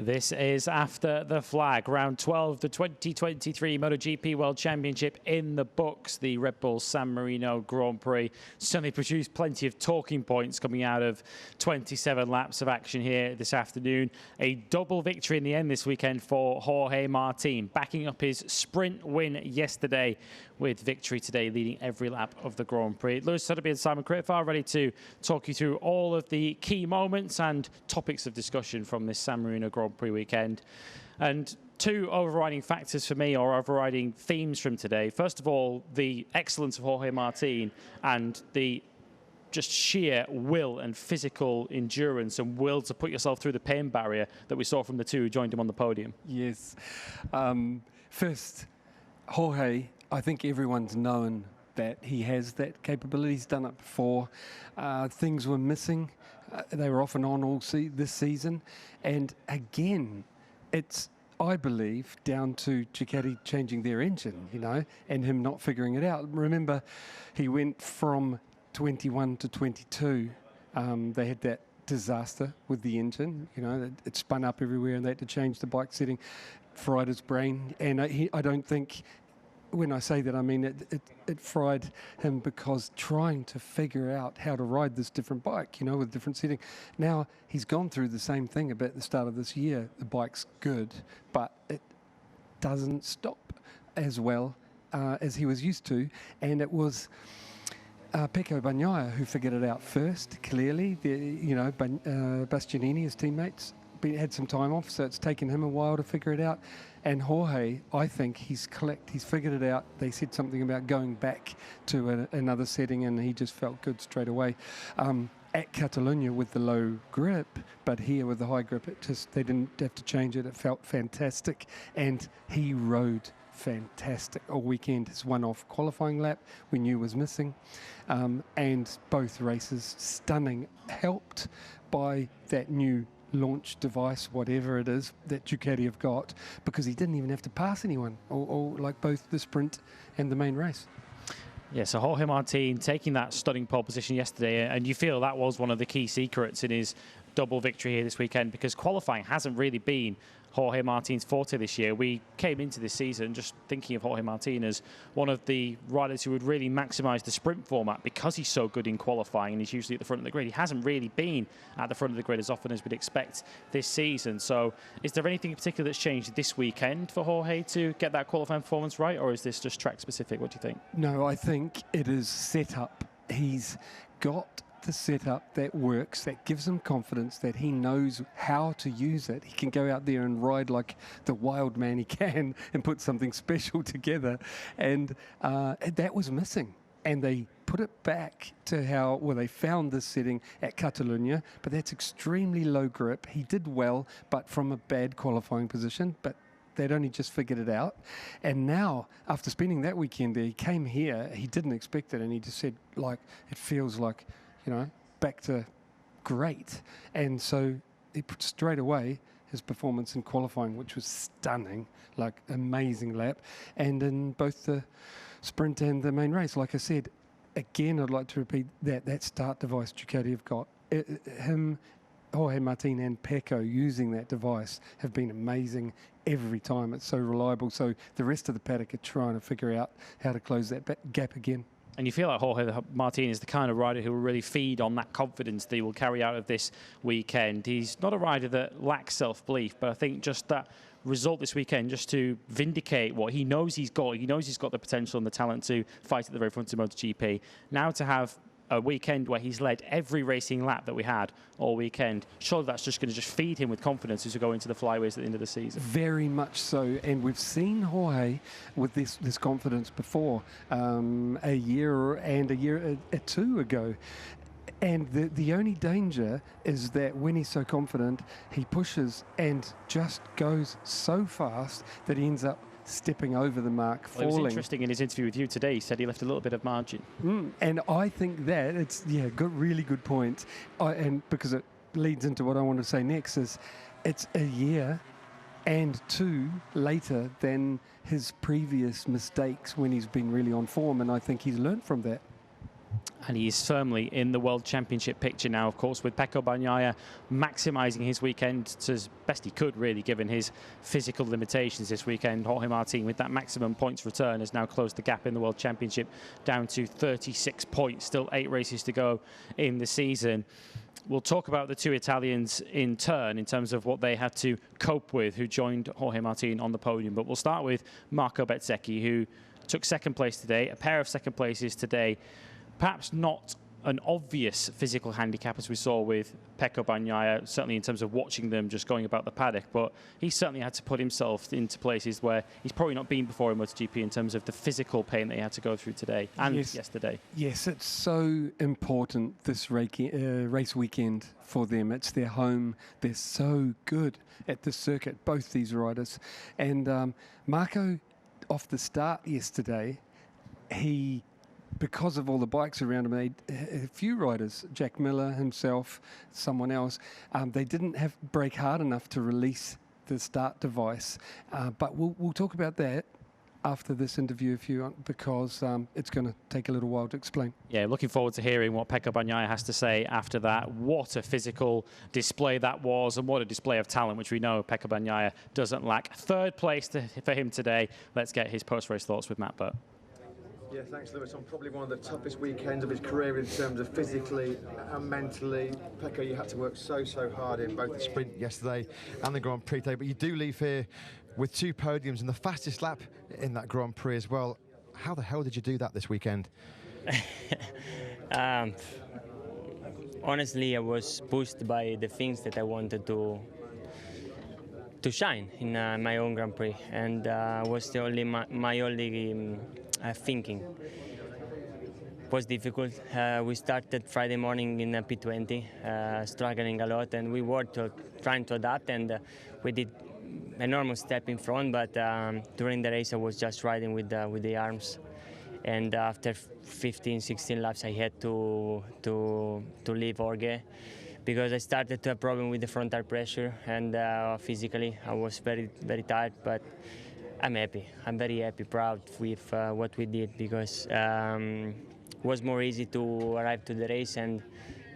This is after the flag. Round 12, the 2023 MotoGP World Championship in the books. The Red Bull San Marino Grand Prix certainly produced plenty of talking points coming out of 27 laps of action here this afternoon. A double victory in the end this weekend for Jorge Martin, backing up his sprint win yesterday with victory today, leading every lap of the Grand Prix. Lewis Suddaby and Simon Crafar ready to talk you through all of the key moments and topics of discussion from this San Marino Grand Prix weekend. And two overriding factors for me, or overriding themes from today. First of all, the excellence of Jorge Martin and the just sheer will and physical endurance and will to put yourself through the pain barrier that we saw from the two who joined him on the podium. Yes. First, Jorge, I think everyone's known that he has that capability. He's done it before. Things were missing. They were off and on all this season. And again, it's, I believe, down to Ducati changing their engine, you know, and him not figuring it out. Remember, he went from 21 to 22. They had that disaster with the engine, you know, it spun up everywhere and they had to change the bike setting, fried his brain. And I don't think, when I say that, I mean it fried him, because trying to figure out how to ride this different bike, you know, with different setting. Now, he's gone through the same thing about the start of this year. The bike's good, but it doesn't stop as well as he was used to. And it was Pecco Bagnaia who figured it out first, clearly. You know, Bastianini, his teammates, had some time off, so it's taken him a while to figure it out. And Jorge, I think he's clicked, he's figured it out. They said something about going back to another setting, and he just felt good straight away. At Catalunya with the low grip, but here with the high grip, they didn't have to change it. It felt fantastic, and he rode fantastic all weekend. His one-off qualifying lap we knew was missing, and both races stunning, helped by that new launch device, whatever it is that Ducati have got, because he didn't even have to pass anyone, or like both the sprint and the main race. Yeah, so Jorge Martin taking that stunning pole position yesterday, and you feel that was one of the key secrets in his double victory here this weekend, because qualifying hasn't really been Jorge Martin's forte this year. We came into this season just thinking of Jorge Martin as one of the riders who would really maximise the sprint format, because he's so good in qualifying and he's usually at the front of the grid. He hasn't really been at the front of the grid as often as we'd expect this season. So is there anything in particular that's changed this weekend for Jorge to get that qualifying performance right, or is this just track specific? What do you think? No, I think it is set up. He's got the setup that works, that gives him confidence, that he knows how to use it. He can go out there and ride like the wild man he can and put something special together. And that was missing. And they put it back to how, well, they found this setting at Catalunya, but that's extremely low grip. He did well, but from a bad qualifying position, but they'd only just figured it out. And now, after spending that weekend there, he came here, he didn't expect it, and he just said, like, it feels like, you know, back to great. And so he put straight away his performance in qualifying, which was stunning, like amazing lap, and in both the sprint and the main race. Like I said, again, I'd like to repeat that start device Ducati have got. Him, Jorge Martin and Pecco using that device have been amazing every time. It's so reliable. So the rest of the paddock are trying to figure out how to close that gap again. And you feel like Jorge Martin is the kind of rider who will really feed on that confidence that he will carry out of this weekend. He's not a rider that lacks self-belief, but I think just that result this weekend, just to vindicate what he knows he's got. He knows he's got the potential and the talent to fight at the very front of MotoGP. Now to have a weekend where he's led every racing lap that we had all weekend, surely that's just going to just feed him with confidence as we go into the flyways at the end of the season. Very much so, and we've seen Jorge with this confidence before, a year or two ago. And the only danger is that when he's so confident, he pushes and just goes so fast that he ends up stepping over the mark, falling. Well, it was interesting in his interview with you today. He said he left a little bit of margin. And I think that it's, really good point. And because it leads into what I want to say next, is it's a year and two later than his previous mistakes when he's been really on form, and I think he's learned from that. And he's firmly in the World Championship picture now, of course, with Pecco Bagnaia maximising his weekend to as best he could, really, given his physical limitations this weekend. Jorge Martin, with that maximum points return, has now closed the gap in the World Championship down to 36 points. Still 8 races to go in the season. We'll talk about the two Italians in turn in terms of what they had to cope with, who joined Jorge Martin on the podium. But we'll start with Marco Bezzecchi, who took second place today, a pair of second places today. Perhaps not an obvious physical handicap as we saw with Pecco Bagnaia, certainly in terms of watching them just going about the paddock, but he certainly had to put himself into places where he's probably not been before in MotoGP in terms of the physical pain that he had to go through today and yesterday. Yes, it's so important this race weekend for them. It's their home. They're so good at the circuit, both these riders. And Marco, off the start yesterday, because of all the bikes around him, a few riders, Jack Miller himself, someone else, they didn't brake hard enough to release the start device. But we'll talk about that after this interview if you want, because it's going to take a little while to explain. Yeah, looking forward to hearing what Pecco Bagnaia has to say after that. What a physical display that was, and what a display of talent, which we know Pecco Bagnaia doesn't lack. Third place for him today. Let's get his post-race thoughts with Matt Burt. Yeah, thanks, Lewis. On probably one of the toughest weekends of his career in terms of physically and mentally. Pecco, you had to work so hard in both the sprint yesterday and the Grand Prix today, but you do leave here with 2 podiums and the fastest lap in that Grand Prix as well. How the hell did you do that this weekend? Honestly, I was pushed by the things that I wanted to shine in my own Grand Prix, and was the only my only thinking. It was difficult. We started Friday morning in P20, struggling a lot, and we were trying to adapt, and we did enormous step in front, but during the race I was just riding with the arms, and after 15-16 laps I had to leave Jorge because I started to have problem with the front tire pressure, and physically I was very tired, but I'm happy. I'm very happy, proud with what we did, because it was more easy to arrive to the race and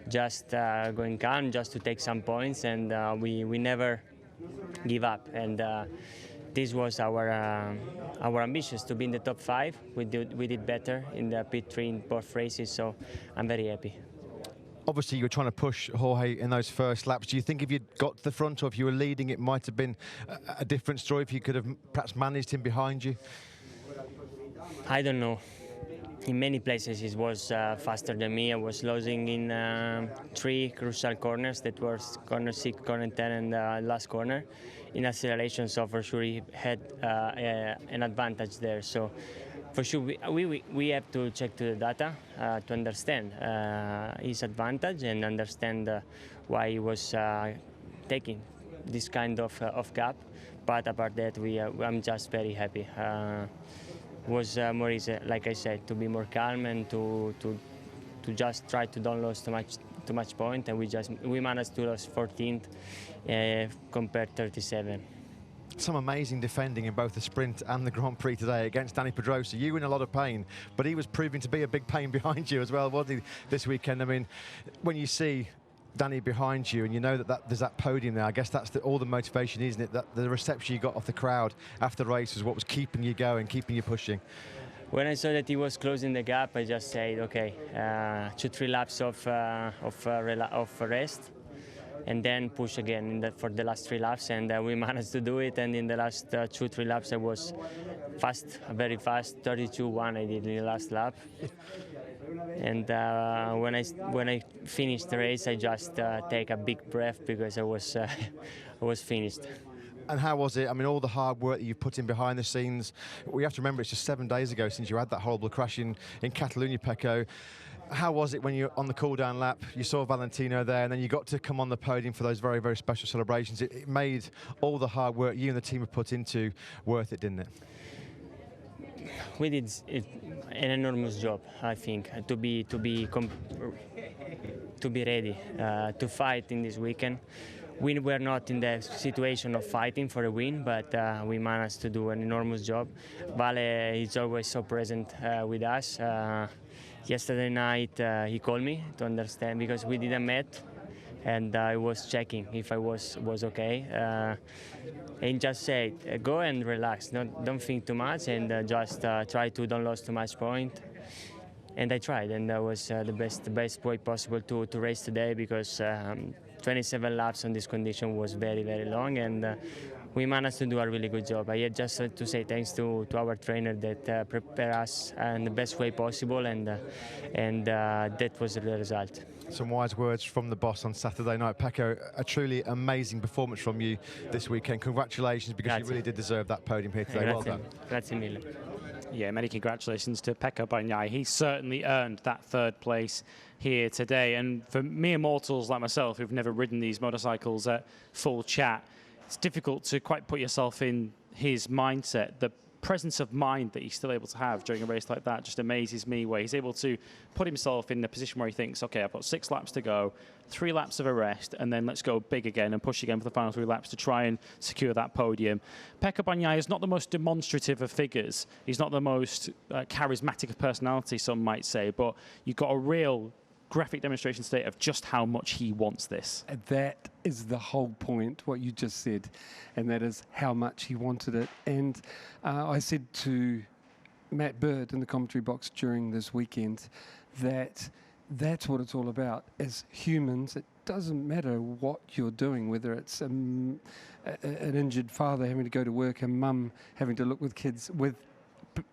just going calm, just to take some points, and we never give up. And this was our ambitions, to be in the top 5. We did better in the P3 in both races, so I'm very happy. Obviously, you were trying to push Jorge in those first laps. Do you think if you'd got to the front, or if you were leading, it might have been a different story, if you could have perhaps managed him behind you? I don't know. In many places he was faster than me. I was losing in 3 crucial corners. That was corner 6, corner 10, and last corner in acceleration. So for sure he had an advantage there. So for sure we have to check to the data to understand his advantage and understand why he was taking this kind of gap. But apart that, I'm just very happy. Was more easy, like I said, to be more calm and to just try to don't lose too much point, and we managed to lose 14th compared 37. Some amazing defending in both the sprint and the Grand Prix today against Dani Pedrosa. You in a lot of pain, but he was proving to be a big pain behind you as well, wasn't he, this weekend? I mean, when you see Dani behind you and you know that there's that podium there, I guess that's all the motivation, isn't it? That the reception you got off the crowd after the race was what was keeping you going, keeping you pushing. When I saw that he was closing the gap, I just said, okay, 2-3 laps of rest, and then push again for the last 3 laps, and we managed to do it. And in the last 2-3 laps I was fast, very fast, 32.1 I did in the last lap. And when I finished the race, I just take a big breath, because I was finished. And how was it? I mean, all the hard work that you've put in behind the scenes. We have to remember it's just 7 days ago since you had that horrible crash in Catalonia, Pecco. How was it when you're on the cool-down lap, you saw Valentino there, and then you got to come on the podium for those very, very special celebrations? It made all the hard work you and the team have put into worth it, didn't it? We did an enormous job, I think, to be ready to fight in this weekend. we were not in the situation of fighting for a win, but we managed to do an enormous job. Vale is always so present with us. Yesterday night he called me to understand, because we didn't met, and I was checking if I was okay. And just said, go and relax, don't think too much, and just try to don't lose too much point. And I tried, and that was the best way possible to race today, because 27 laps on this condition was very, very long, and we managed to do a really good job. I had just to say thanks to our trainer that prepared us in the best way possible, and that was the result. Some wise words from the boss on Saturday night. Pecco, a truly amazing performance from you this weekend. Congratulations, because you really did deserve that podium here today. Well done. Grazie mille. Yeah, many congratulations to Pecco Bagnaia. He certainly earned that third place here today. And for mere mortals like myself who've never ridden these motorcycles at full chat, it's difficult to quite put yourself in his mindset. The presence of mind that he's still able to have during a race like that just amazes me, where he's able to put himself in a position where he thinks, okay, I've got 6 laps to go, 3 laps of a rest, and then let's go big again and push again for the final 3 laps to try and secure that podium. Pecco Bagnaia is not the most demonstrative of figures. He's not the most charismatic of personality, some might say, but you've got a real graphic demonstration today of just how much he wants this. That is the whole point, what you just said, and that is how much he wanted it. And I said to Matt Bird in the commentary box during this weekend that that's what it's all about. As humans, it doesn't matter what you're doing, whether it's an injured father having to go to work, a mum having to look with kids with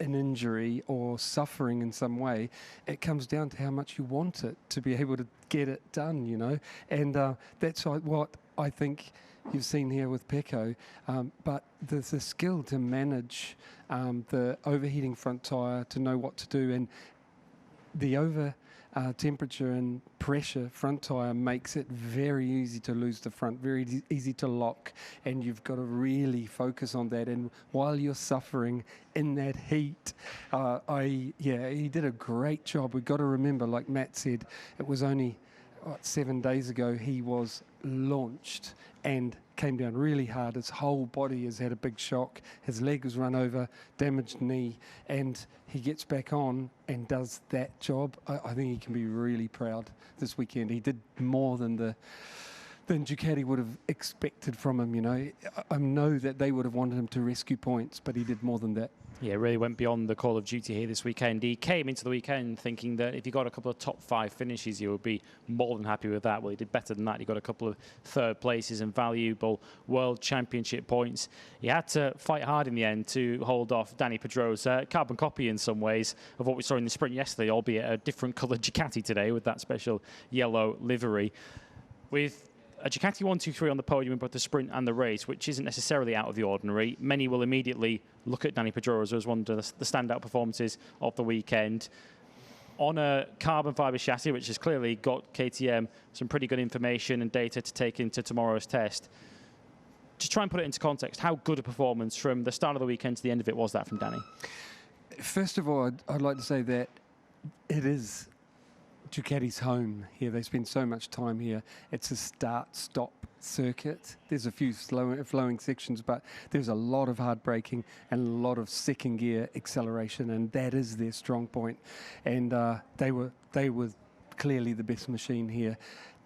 an injury or suffering in some way. It comes down to how much you want it to be able to get it done, you know. And that's what I think you've seen here with Pecco. But there's a skill to manage the overheating front tyre, to know what to do, and the temperature and pressure front tyre makes it very easy to lose the front, very easy to lock, and you've got to really focus on that. And while you're suffering in that heat, he did a great job. We've got to remember, like Matt said, it was only 7 days ago he was launched and came down really hard. His whole body has had a big shock. His leg was run over, damaged knee, and he gets back on and does that job. I think he can be really proud this weekend. He did more than Ducati would have expected from him, you know. I know that they would have wanted him to rescue points, but he did more than that. Yeah, really went beyond the call of duty here this weekend. He came into the weekend thinking that if he got a couple of top 5 finishes, he would be more than happy with that. Well, he did better than that. He got a couple of third places and valuable World Championship points. He had to fight hard in the end to hold off Danny Pedrosa. Carbon copy in some ways of what we saw in the sprint yesterday, albeit a different coloured Ducati today with that special yellow livery. With a Ducati 1-2-3 on the podium in both the sprint and the race, which isn't necessarily out of the ordinary. Many will immediately look at Danny Pedrosa as one of the standout performances of the weekend. On a carbon fibre chassis, which has clearly got KTM some pretty good information and data to take into tomorrow's test. Just try and put it into context. How good a performance from the start of the weekend to the end of it was that from Danny? First of all, I'd like to say that it is Ducati's home here. They spend so much time here. It's a start-stop circuit. There's a few flowing sections, but there's a lot of hard braking and a lot of second gear acceleration, and that is their strong point. And they were clearly the best machine here.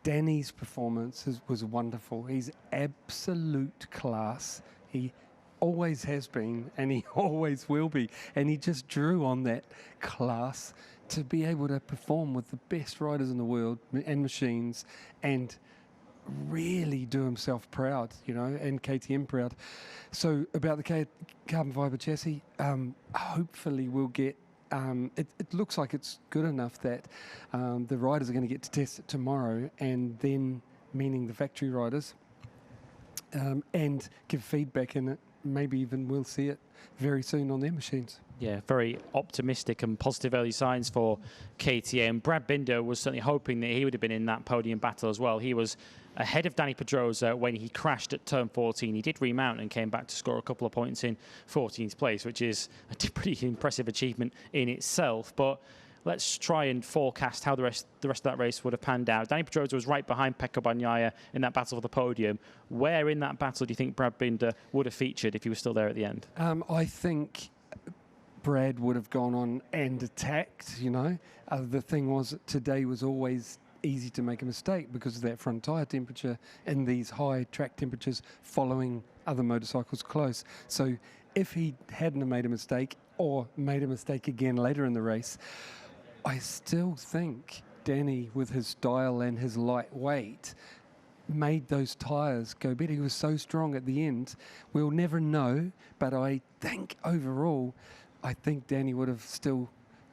Danny's performance was wonderful. He's absolute class. He always has been, and he always will be. And he just drew on that class to be able to perform with the best riders in the world and machines, and really do himself proud, you know, and KTM proud. So about the carbon fibre chassis, hopefully we'll get, it looks like it's good enough that the riders are going to get to test it tomorrow, and then, meaning the factory riders, and give feedback in it. Maybe even we'll see it very soon on their machines. Yeah, very optimistic and positive early signs for KTM. Brad Binder was certainly hoping that he would have been in that podium battle as well. He was ahead of Danny Pedrosa when he crashed at turn 14. He did remount and came back to score a couple of points in 14th place, which is a pretty impressive achievement in itself. But let's try and forecast how the rest of that race would have panned out. Dani Pedrosa was right behind Pecco Bagnaia in that battle for the podium. Where in that battle do you think Brad Binder would have featured if he was still there at the end? I think Brad would have gone on and attacked, you know. The thing was, today was always easy to make a mistake because of that front tyre temperature and these high track temperatures following other motorcycles close. So if he hadn't have made a mistake or made a mistake again later in the race, I still think Danny, with his dial and his lightweight, made those tyres go better. He was so strong at the end. We'll never know, but I think overall, I think Danny would have still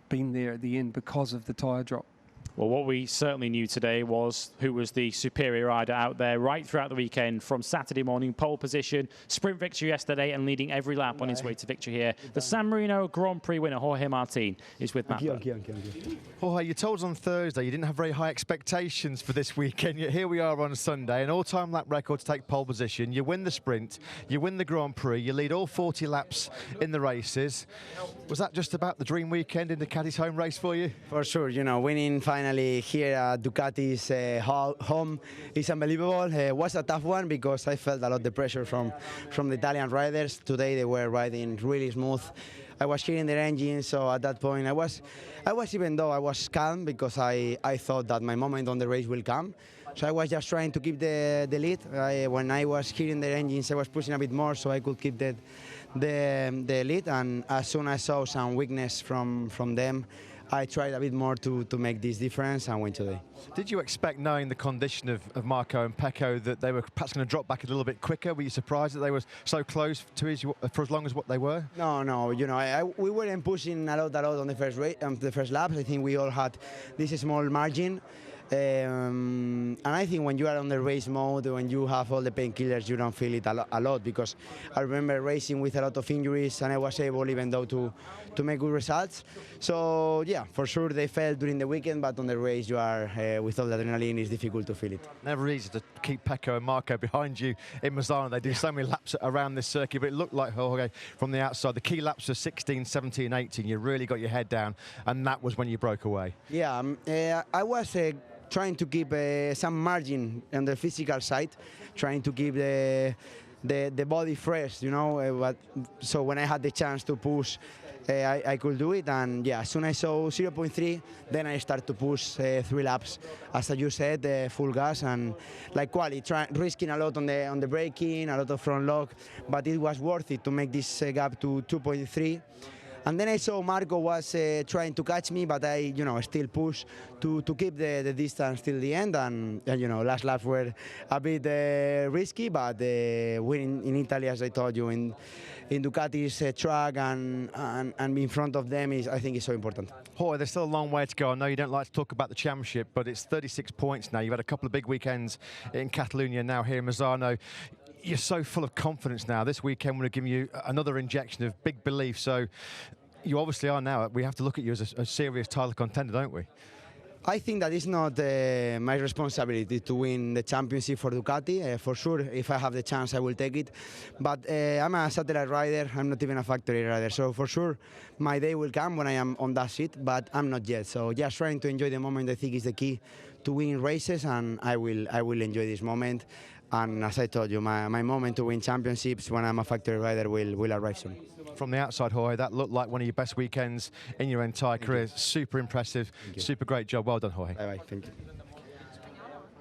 been there at the end because of the tyre drop. Well, what we certainly knew today was who was the superior rider out there right throughout the weekend, from Saturday morning, pole position, sprint victory yesterday, and leading every lap on his way to victory here. The San Marino Grand Prix winner, Jorge Martin, is with Matt. Jorge, you told us on Thursday you didn't have very high expectations for this weekend, yet here we are on Sunday, an all-time lap record to take pole position. You win the sprint, you win the Grand Prix, you lead all 40 laps in the races. Was that just about the dream weekend in Ducati's home race for you? For sure, you know, winning finally here at Ducati's home is unbelievable. It was a tough one because I felt a lot of the pressure from the Italian riders. Today they were riding really smooth. I was hearing their engines, so at that point I was even though I was calm because I thought that my moment on the race will come. So I was just trying to keep the lead. When I was hearing their engines, I was pushing a bit more so I could keep the lead. And as soon as I saw some weakness from them, I tried a bit more to make this difference and win today. Did you expect, knowing the condition of Marco and Pecco, that they were perhaps going to drop back a little bit quicker? Were you surprised that they were so close to for as long as what they were? No. You know, we weren't pushing a lot on the first laps. I think we all had this small margin. And I think when you are on the race mode, when you have all the painkillers, you don't feel it a lot because I remember racing with a lot of injuries and I was able, even though, to make good results. So yeah, for sure they felt during the weekend, but on the race you are with all the adrenaline, it's difficult to feel it. Never easy to keep Pecco and Marco behind you in Misano. They do so many laps around this circuit, but it looked like, Jorge, from the outside, the key laps were 16, 17, and 18. You really got your head down, and that was when you broke away. Yeah, I was trying to keep some margin on the physical side, trying to keep the body fresh, you know. So when I had the chance to push, I could do it. And yeah, as soon as I saw 0.3, then I started to push 3 laps, as you said, full gas and like quality, risking a lot on the braking, a lot of front lock, but it was worth it to make this gap to 2.3. And then I saw Marco was trying to catch me, but I, still pushed to keep the distance till the end. And last laps were a bit risky, but winning in Italy, as I told you, in Ducati's track and in front of them I think is so important. Jorge, there's still a long way to go. I know you don't like to talk about the championship, but it's 36 points now. You've had a couple of big weekends in Catalonia, now here in Misano. You're so full of confidence now. This weekend would have given you another injection of big belief. So you obviously are now. We have to look at you as a serious title contender, don't we? I think that it's not my responsibility to win the championship for Ducati. For sure, if I have the chance, I will take it. But I'm a satellite rider. I'm not even a factory rider. So for sure, my day will come when I am on that seat, but I'm not yet. So just trying to enjoy the moment, I think, is the key to winning races, and I will enjoy this moment. And as I told you, my moment to win championships when I'm a factory rider will arrive soon. From the outside, Jorge, that looked like one of your best weekends in your entire career. Super impressive, super great job. Well done, Jorge. Bye-bye, thank you.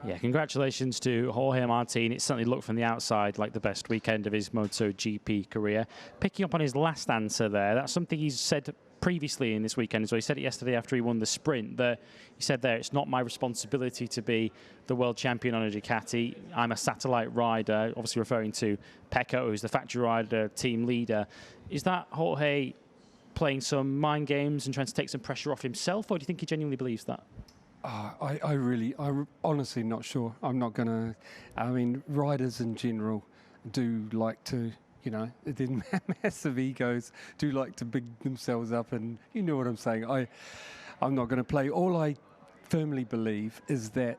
Yeah, congratulations to Jorge Martin. It certainly looked from the outside like the best weekend of his MotoGP career. Picking up on his last answer there, that's something he's said previously in this weekend as well. He said it yesterday after he won the sprint. He said there, it's not my responsibility to be the world champion on a Ducati. I'm a satellite rider, obviously referring to Pecco, who's the factory rider, team leader. Is that Jorge playing some mind games and trying to take some pressure off himself, or do you think he genuinely believes that? I'm honestly not sure. I'm not going to. I mean, riders in general do like to, they're massive egos, do like to big themselves up, and you know what I'm saying. I'm not going to play. All I firmly believe is that,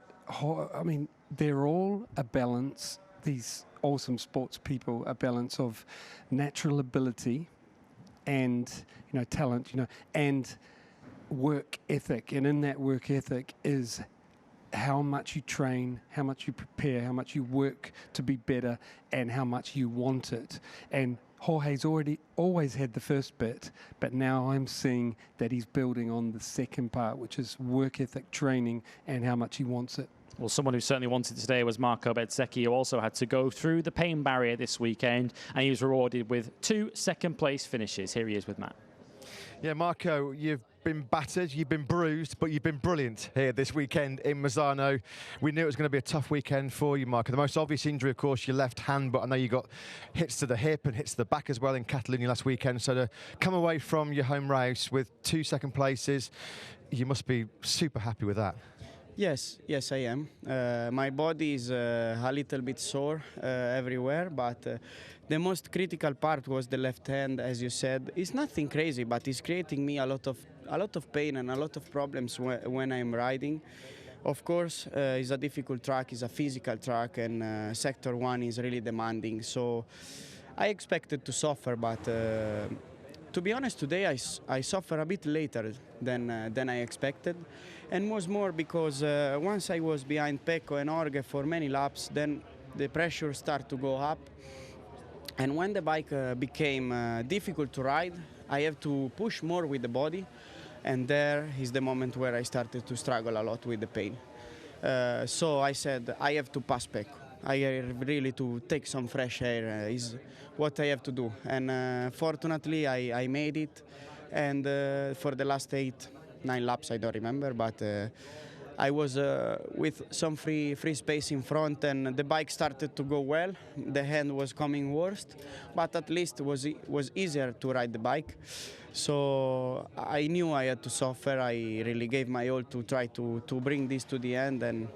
they're all a balance, these awesome sports people, a balance of natural ability and, talent, and work ethic, and in that work ethic is how much you train, how much you prepare, how much you work to be better, and how much you want it. And Jorge's always had the first bit, but now I'm seeing that he's building on the second part, which is work ethic, training, and how much he wants it. Well, someone who certainly wanted it today was Marco Bezzecchi, who also had to go through the pain barrier this weekend, and he was rewarded with 2 second-place finishes. Here he is with Matt. Yeah, Marco, you've been battered, you've been bruised, but you've been brilliant here this weekend in Misano. We knew it was going to be a tough weekend for you, Marco. The most obvious injury, of course, your left hand, but I know you got hits to the hip and hits to the back as well in Catalonia last weekend. So to come away from your home race with 2 second places, you must be super happy with that. Yes, I am. My body is a little bit sore everywhere, but the most critical part was the left hand, as you said. It's nothing crazy, but it's creating me a lot of pain and a lot of problems when I'm riding. Of course, it's a difficult track, it's a physical track, and Sector 1 is really demanding. So I expected to suffer, but to be honest, today I suffer a bit later than I expected, and was more because once I was behind Pecco and Jorge for many laps, then the pressure started to go up, and when the bike became difficult to ride, I have to push more with the body, and there is the moment where I started to struggle a lot with the pain. So I said I have to pass Pecco. I have really to take some fresh air is what I have to do, and fortunately I made it, and for the last 8-9 laps I don't remember, but I was with some free space in front, and the bike started to go well. The hand was coming worst, but at least it was easier to ride the bike. So I knew I had to suffer. I really gave my all to try to bring this to the end, and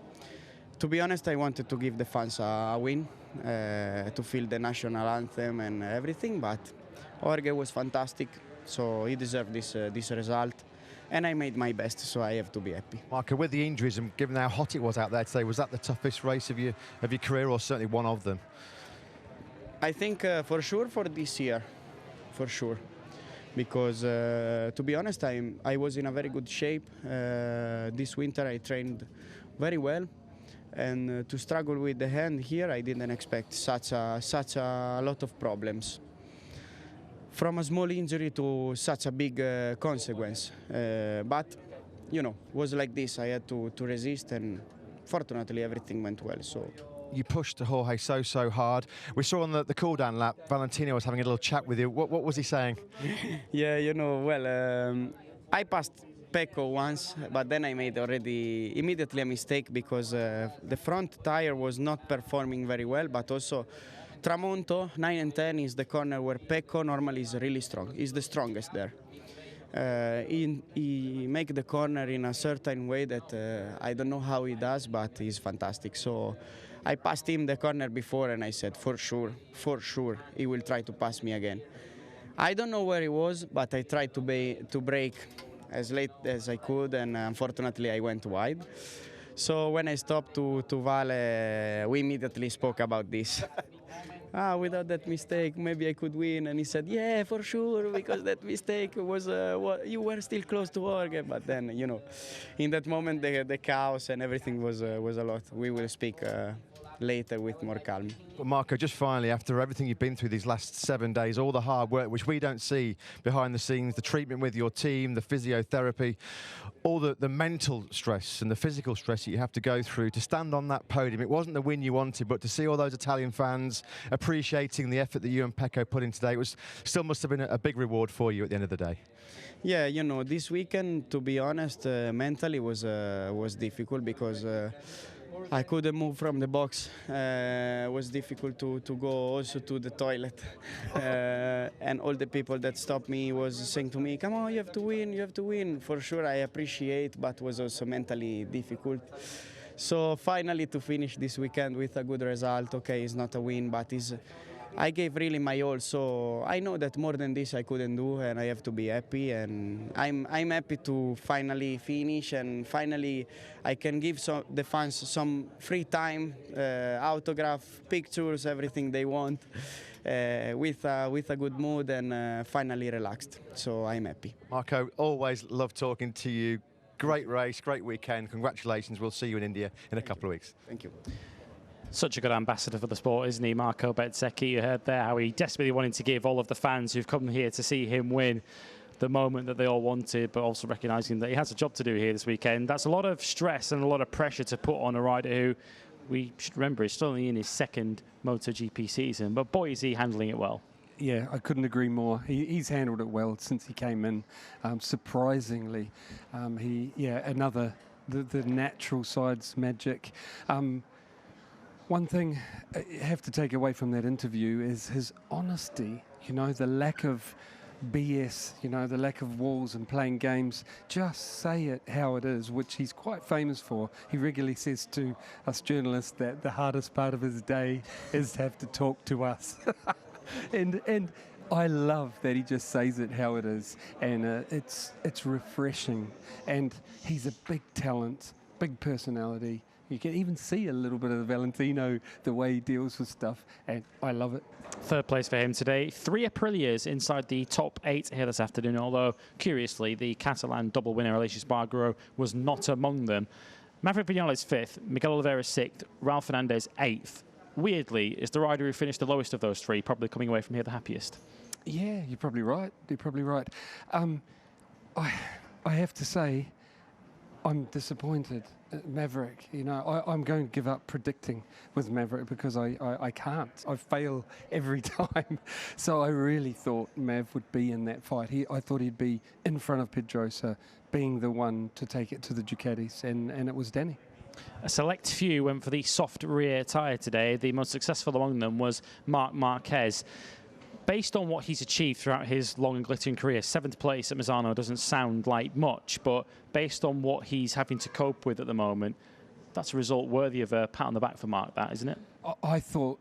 to be honest, I wanted to give the fans a win, to feel the national anthem and everything, but Jorge was fantastic, so he deserved this result, and I made my best, so I have to be happy. Marco, with the injuries and given how hot it was out there today, was that the toughest race of your career, or certainly one of them? I think for sure for this year, for sure. Because to be honest, I was in a very good shape. This winter I trained very well, and to struggle with the hand here, I didn't expect such a lot of problems. From a small injury to such a big consequence. But, you know, it was like this. I had to resist, and fortunately everything went well. So. You pushed Jorge so hard. We saw on the cool-down lap, Valentino was having a little chat with you. What was he saying? Yeah, you know, well, I passed Pecco once, but then I made immediately a mistake because the front tire was not performing very well, but also Tramonto 9 and 10 is the corner where Pecco normally is really strong. He's the strongest there. He make the corner in a certain way that I don't know how he does, but he's fantastic. So I passed him the corner before, and I said, for sure, he will try to pass me again. I don't know where he was, but I tried to brake as late as I could, and unfortunately I went wide. So when I stopped to Vale, we immediately spoke about this. Without that mistake, maybe I could win. And he said, yeah, for sure, because that mistake was, you were still close to Jorge. But then, you know, in that moment, the chaos and everything was a lot. We will speak later with more calm. But Marco, just finally, after everything you've been through these last 7 days, all the hard work, which we don't see behind the scenes, the treatment with your team, the physiotherapy, all the mental stress and the physical stress that you have to go through to stand on that podium. It wasn't the win you wanted, but to see all those Italian fans appreciating the effort that you and Pecco put in today, still must have been a big reward for you at the end of the day. Yeah, you know, this weekend, to be honest, mentally was difficult because I couldn't move from the box. It was difficult to go also to the toilet. And all the people that stopped me was saying to me, come on, you have to win, you have to win. For sure, I appreciate, but was also mentally difficult. So finally to finish this weekend with a good result, okay, it's not a win, but it's I gave really my all, so I know that more than this I couldn't do, and I have to be happy. And I'm happy to finally finish, and finally I can give the fans some free time, autograph, pictures, everything they want, with a good mood and finally relaxed. So I'm happy. Marco, always love talking to you. Great race, great weekend. Congratulations. We'll see you in India in a couple of weeks. Thank you. Such a good ambassador for the sport, isn't he, Marco Bezzecchi? You heard there how he desperately wanted to give all of the fans who've come here to see him win the moment that they all wanted, but also recognising that he has a job to do here this weekend. That's a lot of stress and a lot of pressure to put on a rider who, we should remember, is still only in his second MotoGP season, but boy, is he handling it well. Yeah, I couldn't agree more. He's handled it well since he came in. Surprisingly, the natural side's magic. One thing I have to take away from that interview is his honesty, the lack of BS, the lack of walls and playing games. Just say it how it is, which he's quite famous for. He regularly says to us journalists that the hardest part of his day is to have to talk to us. and I love that he just says it how it is, and it's refreshing. And he's a big talent, big personality. You can even see a little bit of the Valentino, the way he deals with stuff, and I love it. Third place for him today. 3 Aprilias inside the top 8 here this afternoon, although, curiously, the Catalan double winner, Aleix Espargaro, was not among them. Maverick Vinales 5th, Miguel Oliveira 6th, Raul Fernandez 8th. Weirdly, is the rider who finished the lowest of those 3 probably coming away from here the happiest? Yeah, you're probably right. I have to say, I'm disappointed. Maverick, I'm going to give up predicting with Maverick because I can't. I fail every time. So I really thought Mav would be in that fight. I thought he'd be in front of Pedrosa, being the one to take it to the Ducatis, and it was Danny. A select few went for the soft rear tyre today. The most successful among them was Marc Marquez. Based on what he's achieved throughout his long and glittering career, 7th place at Misano doesn't sound like much, but based on what he's having to cope with at the moment, that's a result worthy of a pat on the back for Marc, that, isn't it? I thought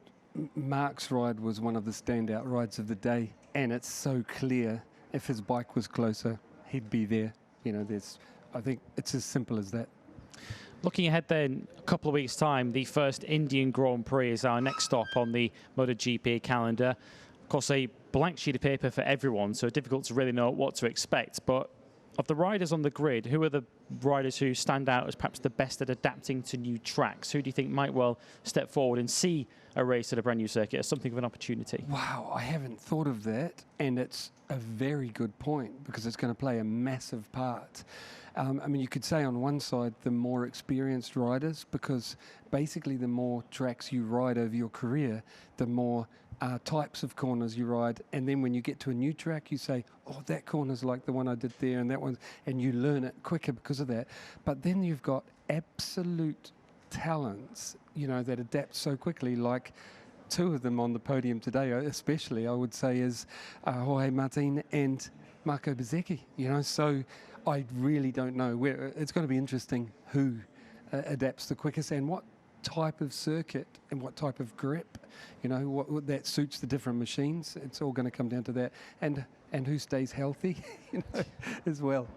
Marc's ride was one of the standout rides of the day, and it's so clear if his bike was closer, he'd be there. I think it's as simple as that. Looking ahead then, a couple of weeks' time, the first Indian Grand Prix is our next stop on the MotoGP calendar. Of course, a blank sheet of paper for everyone, so difficult to really know what to expect. But of the riders on the grid, who are the riders who stand out as perhaps the best at adapting to new tracks? Who do you think might well step forward and see a race at a brand new circuit as something of an opportunity? Wow, I haven't thought of that, and it's a very good point because it's going to play a massive part. You could say on one side, the more experienced riders, because basically the more tracks you ride over your career, the more types of corners you ride. And then when you get to a new track, you say, oh, that corner's like the one I did there and that one, and you learn it quicker because of that. But then you've got absolute talents, that adapt so quickly, like 2 of them on the podium today, especially, I would say, is Jorge Martin and Marco Bezzecchi, so I really don't know. It's going to be interesting who adapts the quickest and what type of circuit and what type of grip, what that suits the different machines. It's all going to come down to that, and who stays healthy, as well.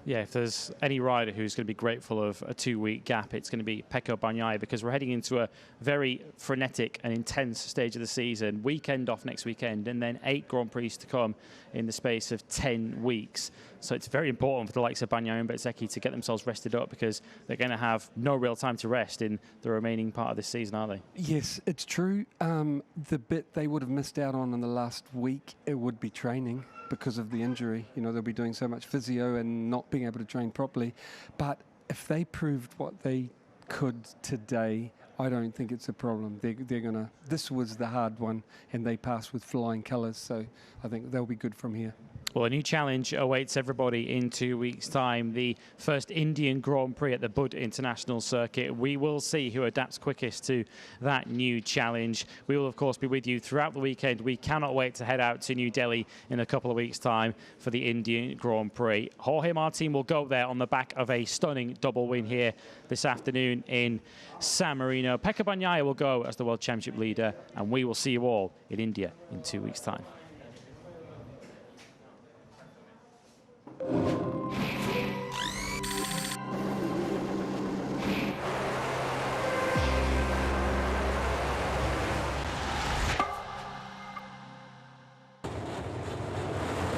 Yeah, if there's any rider who's going to be grateful of a 2-week gap, it's going to be Pecco Bagnaia, because we're heading into a very frenetic and intense stage of the season. Weekend off next weekend, and then 8 Grand Prix to come in the space of 10 weeks. So it's very important for the likes of Bagnaia and Bezzecchi to get themselves rested up, because they're going to have no real time to rest in the remaining part of this season, are they? Yes, it's true. The bit they would have missed out on in the last week, it would be training. Because of the injury, they'll be doing so much physio and not being able to train properly. But if they proved what they could today, I don't think it's a problem. They're gonna. This was the hard one, and they passed with flying colours. So I think they'll be good from here. Well, a new challenge awaits everybody in 2 weeks' time. The first Indian Grand Prix at the Bud International Circuit. We will see who adapts quickest to that new challenge. We will, of course, be with you throughout the weekend. We cannot wait to head out to New Delhi in a couple of weeks' time for the Indian Grand Prix. Jorge Martin will go there on the back of a stunning double win here this afternoon in San Marino. Bagnaia will go as the World Championship leader, and we will see you all in India in 2 weeks' time.